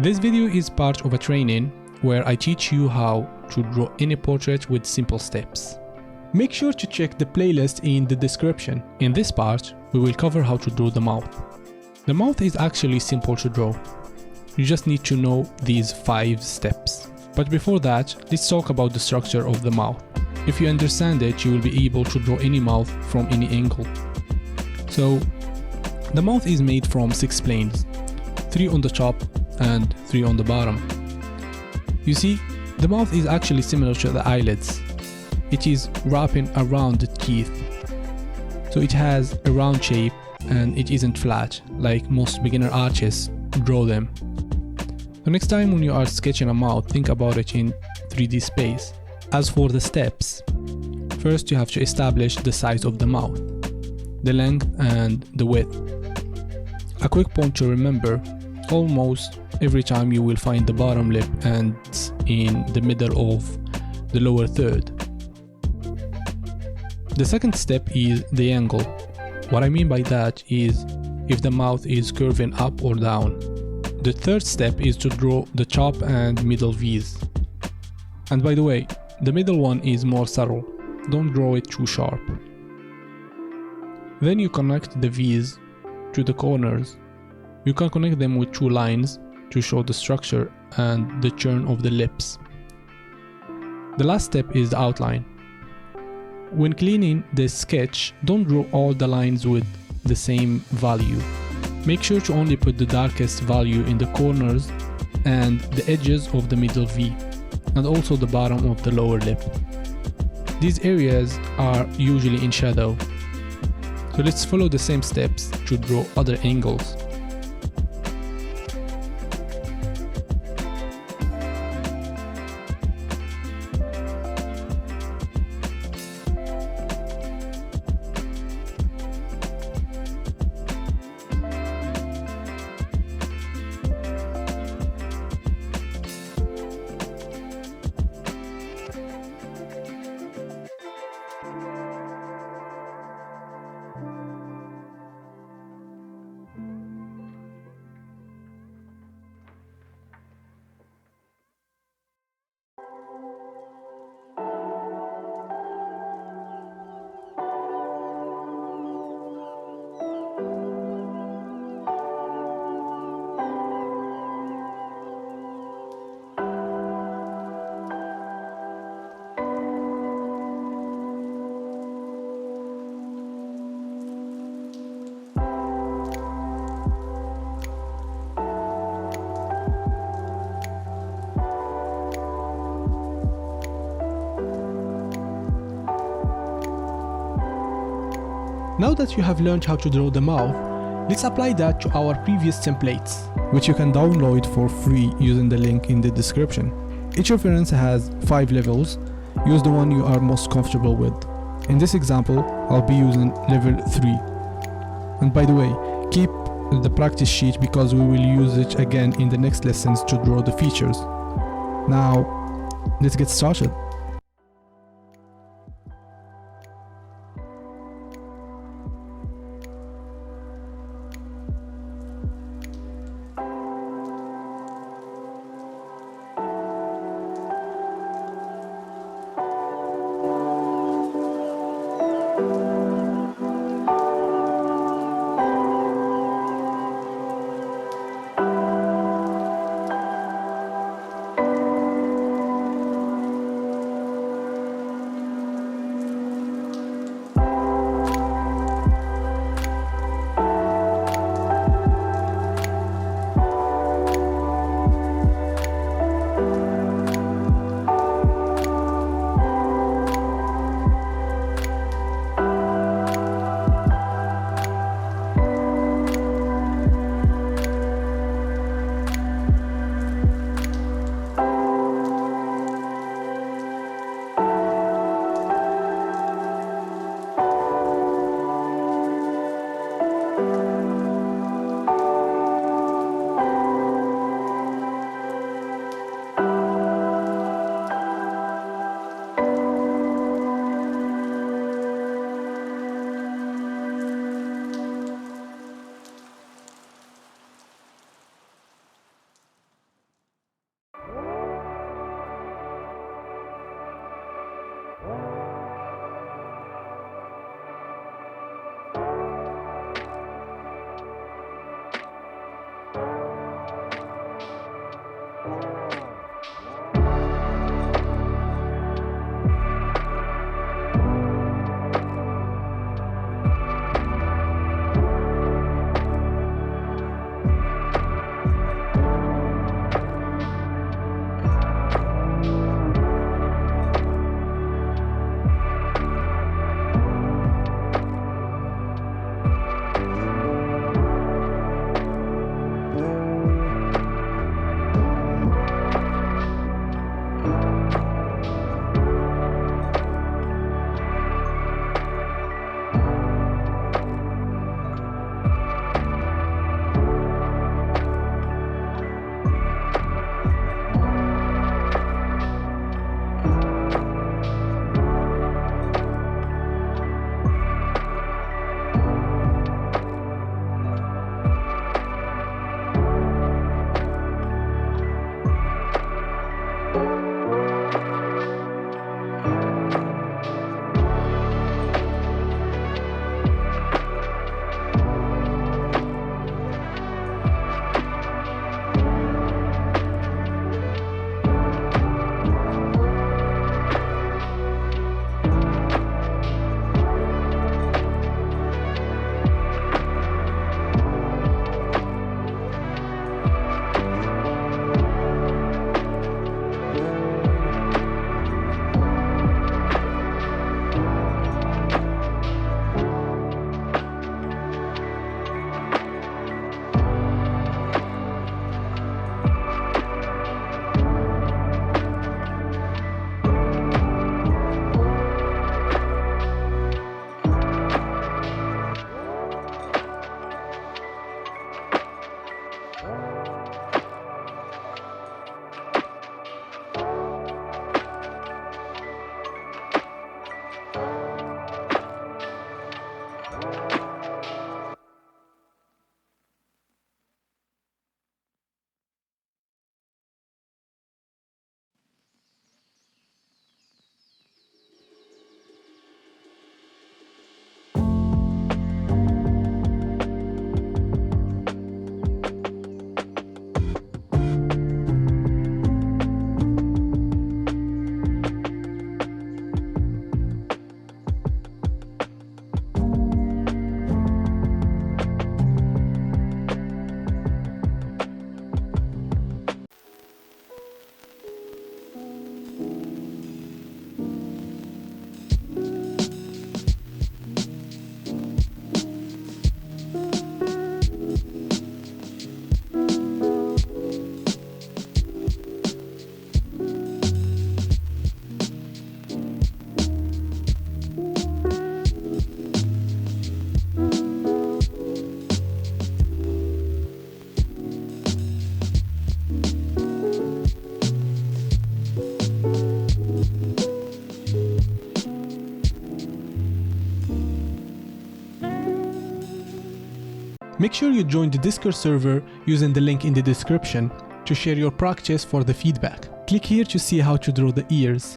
This video is part of a training where I teach you how to draw any portrait with simple steps. Make sure to check the playlist in the description. In this part, we will cover how to draw the mouth. The mouth is actually simple to draw. You just need to know these 5 steps. But before that, let's talk about the structure of the mouth. If you understand it, you will be able to draw any mouth from any angle. So, the mouth is made from 6 planes, 3 on the top and 3 on the bottom. You see, the mouth is actually similar to the eyelids. It is wrapping around the teeth. So it has a round shape and it isn't flat like most beginner artists draw them. So next time when you are sketching a mouth, think about it in 3D space. As for the steps, first you have to establish the size of the mouth, the length and the width. A quick point to remember, almost every time you will find the bottom lip ends in the middle of the lower third. The second step is the angle. What I mean by that is if the mouth is curving up or down. The third step is to draw the top and middle V's. And by the way, the middle one is more subtle. Don't draw it too sharp. Then you connect the V's to the corners. You can connect them with 2 lines to show the structure and the turn of the lips. The last step is the outline. When cleaning the sketch, don't draw all the lines with the same value. Make sure to only put the darkest value in the corners and the edges of the middle V, and also the bottom of the lower lip. These areas are usually in shadow. So let's follow the same steps to draw other angles. Now that you have learned how to draw the mouth, let's apply that to our previous templates, which you can download for free using the link in the description. Each reference has 5 levels. Use the one you are most comfortable with. In this example, I'll be using level 3. And by the way, keep the practice sheet because we will use it again in the next lessons to draw the features. Now, let's get started. Make sure you join the Discord server using the link in the description to share your practice for the feedback. Click here to see how to draw the ears.